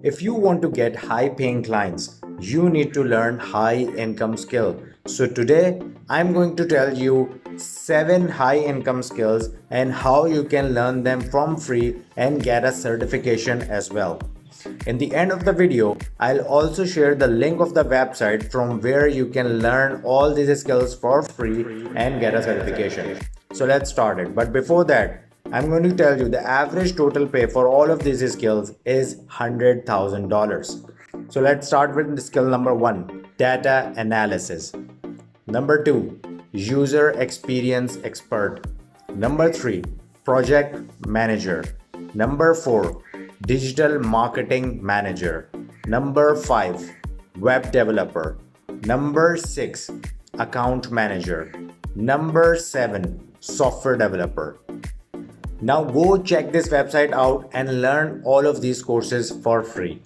If you want to get high paying clients, you need to learn high income skill. So today I'm going to tell you 7 high income skills and how you can learn them from free and get a certification as well. In the end of the video, I'll also share the link of the website from where you can learn all these skills for free and get a certification. So let's start it. But before that, I'm going to tell you the average total pay for all of these skills is $100,000. So let's start with skill number 1, data analysis. Number 2, user experience expert. Number 3, project manager. Number 4, digital marketing manager. Number 5, web developer. Number 6, account manager. Number 7, software developer. Now go check this website out and learn all of these courses for free.